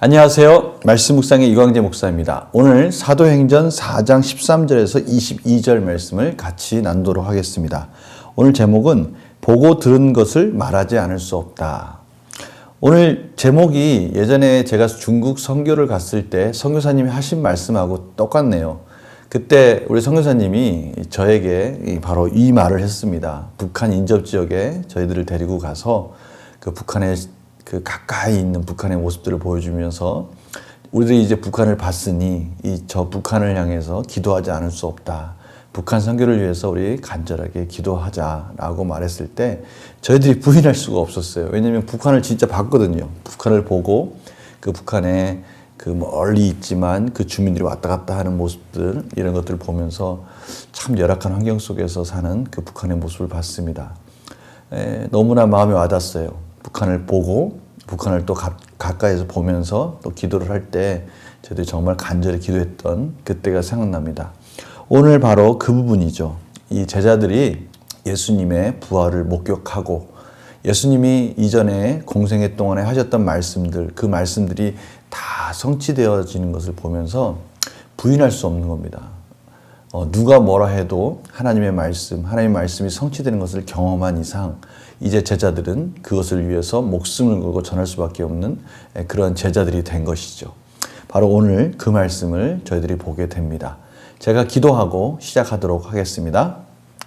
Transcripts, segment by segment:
안녕하세요. 말씀 묵상의 이광재 목사입니다. 오늘 사도행전 4장 13절에서 22절 말씀을 같이 나누도록 하겠습니다. 오늘 제목은 보고 들은 것을 말하지 않을 수 없다. 오늘 제목이 예전에 제가 중국 선교를 갔을 때 선교사님이 하신 말씀하고 똑같네요. 그때 우리 선교사님이 저에게 바로 이 말을 했습니다. 북한 인접 지역에 저희들을 데리고 가서 그 북한의 가까이 있는 북한의 모습들을 보여주면서 우리들이 이제 북한을 봤으니 저 북한을 향해서 기도하지 않을 수 없다. 북한 선교를 위해서 우리 간절하게 기도하자라고 말했을 때 저희들이 부인할 수가 없었어요. 왜냐하면 북한을 진짜 봤거든요. 북한을 보고 그 북한에 그 멀리 있지만 그 주민들이 왔다 갔다 하는 모습들 이런 것들을 보면서 참 열악한 환경 속에서 사는 그 북한의 모습을 봤습니다. 너무나 마음에 와닿았어요. 북한을 보고 북한을 또 가까이서 보면서 또 기도를 할 때 저희들이 정말 간절히 기도했던 그때가 생각납니다. 오늘 바로 그 부분이죠. 이 제자들이 예수님의 부활을 목격하고 예수님이 이전에 공생애 동안에 하셨던 말씀들, 그 말씀들이 다 성취되어지는 것을 보면서 부인할 수 없는 겁니다. 누가 뭐라 해도 하나님의 말씀이 성취되는 것을 경험한 이상 이제 제자들은 그것을 위해서 목숨을 걸고 전할 수밖에 없는 그런 제자들이 된 것이죠. 바로 오늘 그 말씀을 저희들이 보게 됩니다. 제가 기도하고 시작하도록 하겠습니다.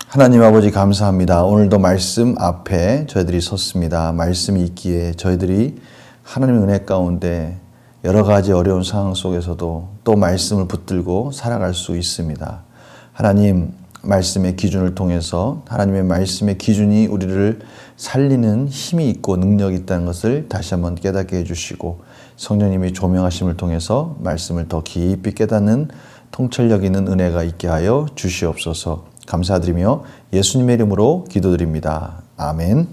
하나님 아버지 감사합니다. 오늘도 말씀 앞에 저희들이 섰습니다. 말씀이 있기에 저희들이 하나님의 은혜 가운데 여러 가지 어려운 상황 속에서도 또 말씀을 붙들고 살아갈 수 있습니다. 하나님 말씀의 기준을 통해서 하나님의 말씀의 기준이 우리를 살리는 힘이 있고 능력이 있다는 것을 다시 한번 깨닫게 해주시고 성령님이 조명하심을 통해서 말씀을 더 깊이 깨닫는 통찰력 있는 은혜가 있게 하여 주시옵소서. 감사드리며 예수님의 이름으로 기도드립니다. 아멘.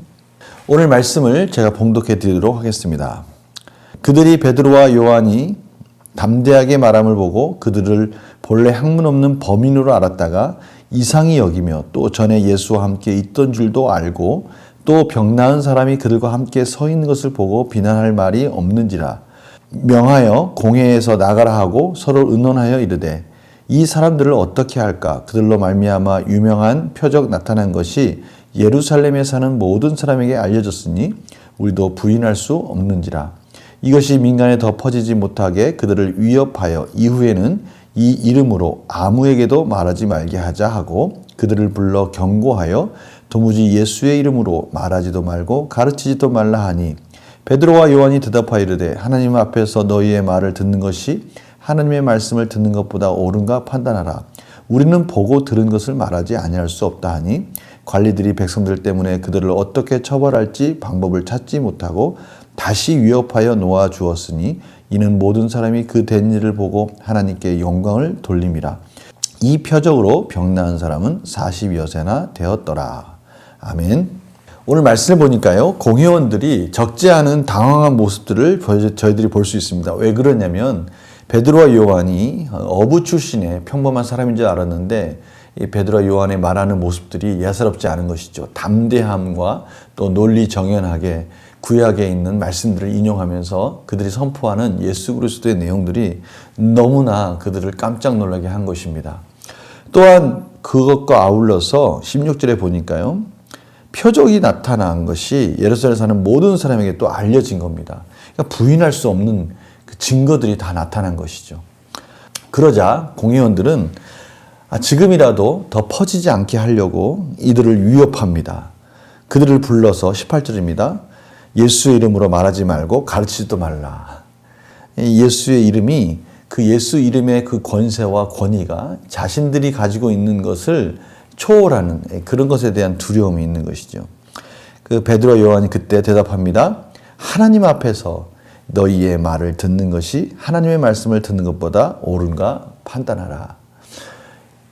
오늘 말씀을 제가 봉독해 드리도록 하겠습니다. 그들이 베드로와 요한이 담대하게 말함을 보고 그들을 본래 학문 없는 범인으로 알았다가 이상히 여기며 또 전에 예수와 함께 있던 줄도 알고 또 병 나은 사람이 그들과 함께 서 있는 것을 보고 비난할 말이 없는지라 명하여 공회에서 나가라 하고 서로 의논하여 이르되 이 사람들을 어떻게 할까? 그들로 말미암아 유명한 표적 나타난 것이 예루살렘에 사는 모든 사람에게 알려졌으니 우리도 부인할 수 없는지라. 이것이 민간에 더 퍼지지 못하게 그들을 위협하여 이후에는 이 이름으로 아무에게도 말하지 말게 하자 하고 그들을 불러 경고하여 도무지 예수의 이름으로 말하지도 말고 가르치지도 말라 하니 베드로와 요한이 대답하여 이르되 하나님 앞에서 너희의 말을 듣는 것이 하나님의 말씀을 듣는 것보다 옳은가 판단하라. 우리는 보고 들은 것을 말하지 아니할 수 없다 하니 관리들이 백성들 때문에 그들을 어떻게 처벌할지 방법을 찾지 못하고 다시 위협하여 놓아 주었으니 이는 모든 사람이 그 된 일을 보고 하나님께 영광을 돌림이라. 이 표적으로 병 나은 사람은 40여 세나 되었더라. 아멘. 오늘 말씀을 보니까요, 공회원들이 적지 않은 당황한 모습들을 저희들이 볼 수 있습니다. 왜 그러냐면 베드로와 요한이 어부 출신의 평범한 사람인 줄 알았는데 이 베드로와 요한의 말하는 모습들이 예사롭지 않은 것이죠. 담대함과 또 논리 정연하게 구약에 있는 말씀들을 인용하면서 그들이 선포하는 예수 그리스도의 내용들이 너무나 그들을 깜짝 놀라게 한 것입니다. 또한 그것과 아울러서 16절에 보니까요, 표적이 나타난 것이 예루살렘에 사는 모든 사람에게 또 알려진 겁니다. 그러니까 부인할 수 없는 그 증거들이 다 나타난 것이죠. 그러자 공회원들은 지금이라도 더 퍼지지 않게 하려고 이들을 위협합니다. 그들을 불러서 18절입니다. 예수의 이름으로 말하지 말고 가르치지도 말라. 예수의 이름이 그 예수 이름의 그 권세와 권위가 자신들이 가지고 있는 것을 초월하는 그런 것에 대한 두려움이 있는 것이죠. 그 베드로 요한이 그때 대답합니다. 하나님 앞에서 너희의 말을 듣는 것이 하나님의 말씀을 듣는 것보다 옳은가 판단하라.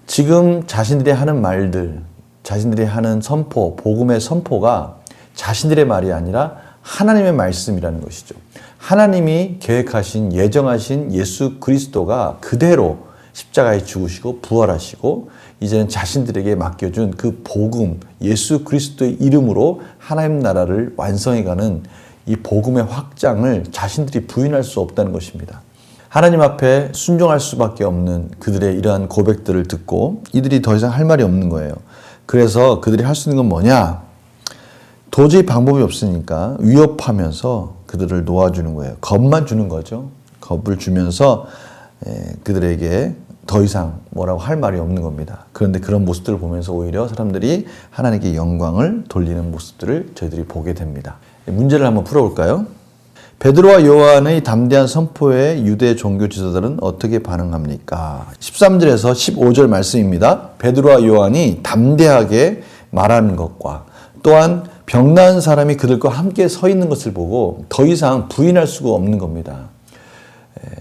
지금 자신들이 하는 말들, 자신들이 하는 선포, 복음의 선포가 자신들의 말이 아니라 하나님의 말씀이라는 것이죠. 하나님이 계획하신, 예정하신 예수 그리스도가 그대로 십자가에 죽으시고 부활하시고 이제는 자신들에게 맡겨준 그 복음, 예수 그리스도의 이름으로 하나님 나라를 완성해가는 이 복음의 확장을 자신들이 부인할 수 없다는 것입니다. 하나님 앞에 순종할 수밖에 없는 그들의 이러한 고백들을 듣고 이들이 더 이상 할 말이 없는 거예요. 그래서 그들이 할 수 있는 건 뭐냐? 도저히 방법이 없으니까 위협하면서 그들을 놓아주는 거예요. 겁만 주는 거죠. 겁을 주면서 그들에게 더 이상 뭐라고 할 말이 없는 겁니다. 그런데 그런 모습들을 보면서 오히려 사람들이 하나님께 영광을 돌리는 모습들을 저희들이 보게 됩니다. 문제를 한번 풀어볼까요? 베드로와 요한의 담대한 선포에 유대 종교 지도자들은 어떻게 반응합니까? 13절에서 15절 말씀입니다. 베드로와 요한이 담대하게 말하는 것과 또한 병나은 사람이 그들과 함께 서 있는 것을 보고 더 이상 부인할 수가 없는 겁니다.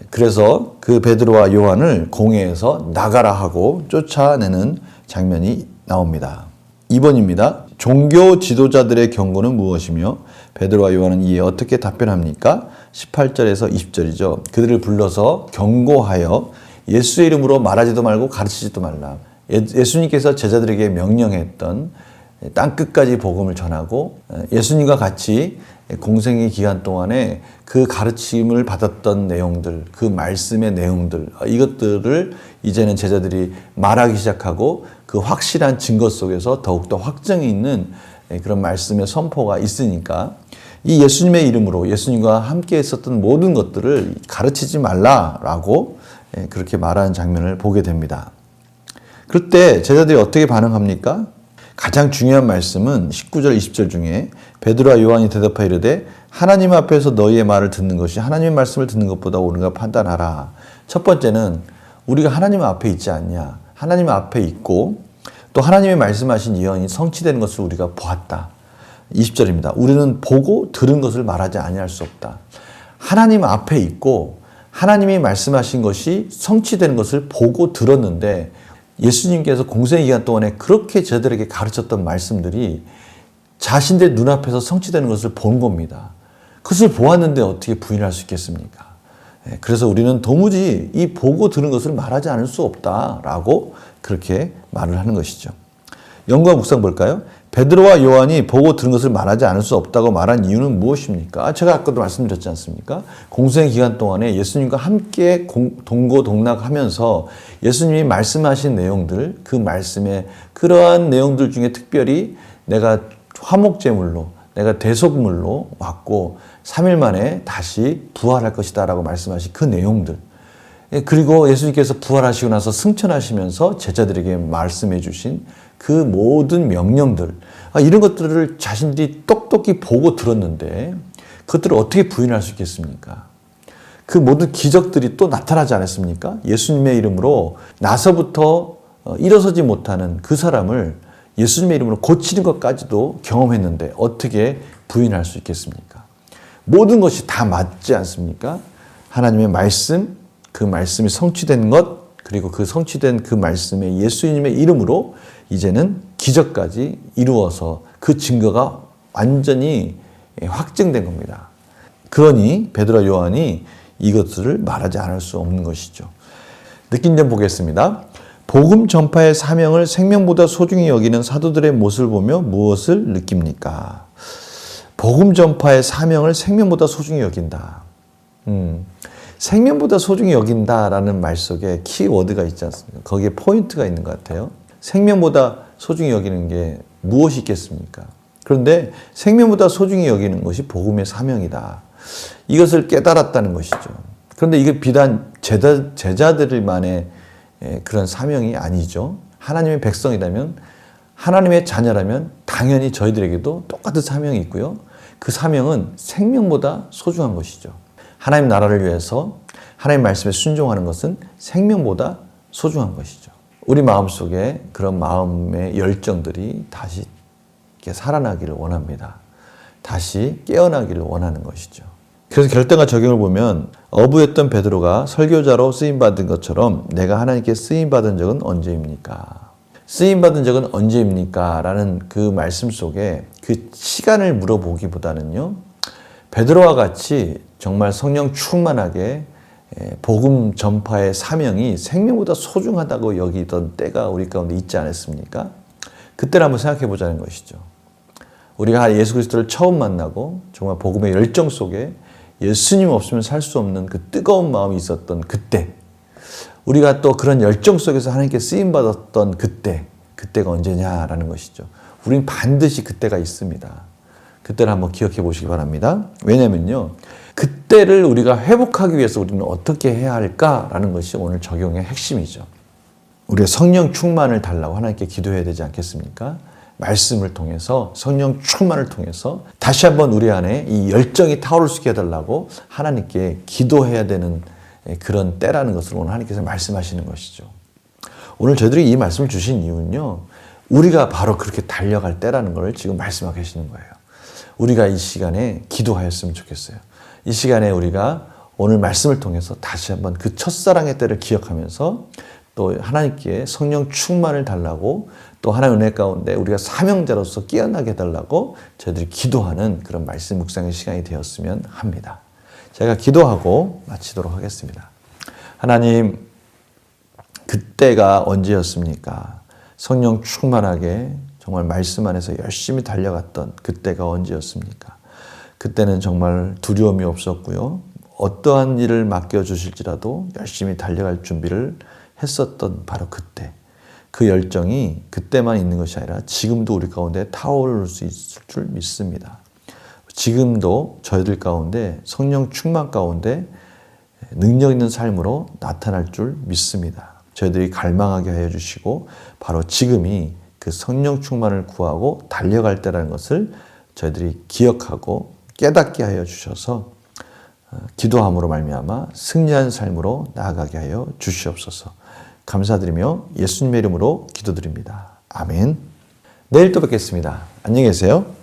그래서 그 베드로와 요한을 공회에서 나가라 하고 쫓아내는 장면이 나옵니다. 2번입니다. 종교 지도자들의 경고는 무엇이며 베드로와 요한은 이에 어떻게 답변합니까? 18절에서 20절이죠. 그들을 불러서 경고하여 예수의 이름으로 말하지도 말고 가르치지도 말라. 예수님께서 제자들에게 명령했던 땅끝까지 복음을 전하고 예수님과 같이 공생의 기간 동안에 그 가르침을 받았던 내용들, 그 말씀의 내용들, 이것들을 이제는 제자들이 말하기 시작하고 그 확실한 증거 속에서 더욱더 확정이 있는 그런 말씀의 선포가 있으니까 이 예수님의 이름으로 예수님과 함께 했었던 모든 것들을 가르치지 말라라고 그렇게 말하는 장면을 보게 됩니다. 그럴 때 제자들이 어떻게 반응합니까? 가장 중요한 말씀은 19절 20절 중에 베드로와 요한이 대답하여 이르되 하나님 앞에서 너희의 말을 듣는 것이 하나님의 말씀을 듣는 것보다 옳은가 판단하라. 첫 번째는 우리가 하나님 앞에 있지 않냐. 하나님 앞에 있고 또 하나님의 말씀하신 예언이 성취되는 것을 우리가 보았다. 20절입니다. 우리는 보고 들은 것을 말하지 아니할 수 없다. 하나님 앞에 있고 하나님이 말씀하신 것이 성취되는 것을 보고 들었는데 예수님께서 공생의 기간 동안에 그렇게 저들에게 가르쳤던 말씀들이 자신들 눈앞에서 성취되는 것을 본 겁니다. 그것을 보았는데 어떻게 부인할 수 있겠습니까? 그래서 우리는 도무지 이 보고 들은 것을 말하지 않을 수 없다라고 그렇게 말을 하는 것이죠. 영과 묵상 볼까요? 베드로와 요한이 보고 들은 것을 말하지 않을 수 없다고 말한 이유는 무엇입니까? 제가 아까도 말씀드렸지 않습니까? 공생의 기간 동안에 예수님과 함께 동고동락하면서 예수님이 말씀하신 내용들, 그 말씀의 그러한 내용들 중에 특별히 내가 화목제물로, 내가 대속물로 왔고 3일 만에 다시 부활할 것이다 라고 말씀하신 그 내용들, 그리고 예수님께서 부활하시고 나서 승천하시면서 제자들에게 말씀해 주신 그 모든 명령들, 이런 것들을 자신들이 똑똑히 보고 들었는데 그것들을 어떻게 부인할 수 있겠습니까? 그 모든 기적들이 또 나타나지 않았습니까? 예수님의 이름으로 나서부터 일어서지 못하는 그 사람을 예수님의 이름으로 고치는 것까지도 경험했는데 어떻게 부인할 수 있겠습니까? 모든 것이 다 맞지 않습니까? 하나님의 말씀, 그 말씀이 성취된 것, 그리고 그 성취된 그 말씀의 예수님의 이름으로 이제는 기적까지 이루어서 그 증거가 완전히 확증된 겁니다. 그러니 베드로와 요한이 이것들을 말하지 않을 수 없는 것이죠. 느낀 점 보겠습니다. 복음 전파의 사명을 생명보다 소중히 여기는 사도들의 모습을 보며 무엇을 느낍니까? 복음 전파의 사명을 생명보다 소중히 여긴다. 생명보다 소중히 여긴다라는 말 속에 키워드가 있지 않습니까? 거기에 포인트가 있는 것 같아요. 생명보다 소중히 여기는 게 무엇이 있겠습니까? 그런데 생명보다 소중히 여기는 것이 복음의 사명이다. 이것을 깨달았다는 것이죠. 그런데 이게 비단 제자들만의 그런 사명이 아니죠. 하나님의 백성이라면, 하나님의 자녀라면 당연히 저희들에게도 똑같은 사명이 있고요. 그 사명은 생명보다 소중한 것이죠. 하나님 나라를 위해서 하나님 말씀에 순종하는 것은 생명보다 소중한 것이죠. 우리 마음속에 그런 마음의 열정들이 다시 이렇게 살아나기를 원합니다. 다시 깨어나기를 원하는 것이죠. 그래서 결단과 적용을 보면 어부였던 베드로가 설교자로 쓰임받은 것처럼 내가 하나님께 쓰임받은 적은 언제입니까? 쓰임받은 적은 언제입니까? 라는 그 말씀 속에 그 시간을 물어보기보다는요, 베드로와 같이 정말 성령 충만하게 복음 전파의 사명이 생명보다 소중하다고 여기던 때가 우리 가운데 있지 않았습니까? 그때를 한번 생각해 보자는 것이죠. 우리가 예수 그리스도를 처음 만나고 정말 복음의 열정 속에 예수님 없으면 살 수 없는 그 뜨거운 마음이 있었던 그때, 우리가 또 그런 열정 속에서 하나님께 쓰임받았던 그때가 언제냐라는 것이죠. 우린 반드시 그때가 있습니다. 그때를 한번 기억해 보시기 바랍니다. 왜냐면요, 그때를 우리가 회복하기 위해서 우리는 어떻게 해야 할까라는 것이 오늘 적용의 핵심이죠. 우리가 성령 충만을 달라고 하나님께 기도해야 되지 않겠습니까? 말씀을 통해서, 성령 충만을 통해서 다시 한번 우리 안에 이 열정이 타오를 수 있게 해달라고 하나님께 기도해야 되는 그런 때라는 것을 오늘 하나님께서 말씀하시는 것이죠. 오늘 저희들이 이 말씀을 주신 이유는요, 우리가 바로 그렇게 달려갈 때라는 걸 지금 말씀하고 계시는 거예요. 우리가 이 시간에 기도하였으면 좋겠어요. 이 시간에 우리가 오늘 말씀을 통해서 다시 한번 그 첫사랑의 때를 기억하면서 또 하나님께 성령 충만을 달라고, 또 하나님의 은혜 가운데 우리가 사명자로서 깨어나게 해달라고 저희들이 기도하는 그런 말씀 묵상의 시간이 되었으면 합니다. 제가 기도하고 마치도록 하겠습니다. 하나님, 그때가 언제였습니까? 성령 충만하게 정말 말씀 안에서 열심히 달려갔던 그때가 언제였습니까? 그때는 정말 두려움이 없었고요. 어떠한 일을 맡겨주실지라도 열심히 달려갈 준비를 했었던 바로 그때. 그 열정이 그때만 있는 것이 아니라 지금도 우리 가운데 타오를 수 있을 줄 믿습니다. 지금도 저희들 가운데 성령 충만 가운데 능력 있는 삶으로 나타날 줄 믿습니다. 저희들이 갈망하게 하여 주시고 바로 지금이 그 성령 충만을 구하고 달려갈 때라는 것을 저희들이 기억하고 깨닫게 하여 주셔서 기도함으로 말미암아 승리한 삶으로 나아가게 하여 주시옵소서. 감사드리며 예수님의 이름으로 기도드립니다. 아멘. 내일 또 뵙겠습니다. 안녕히 계세요.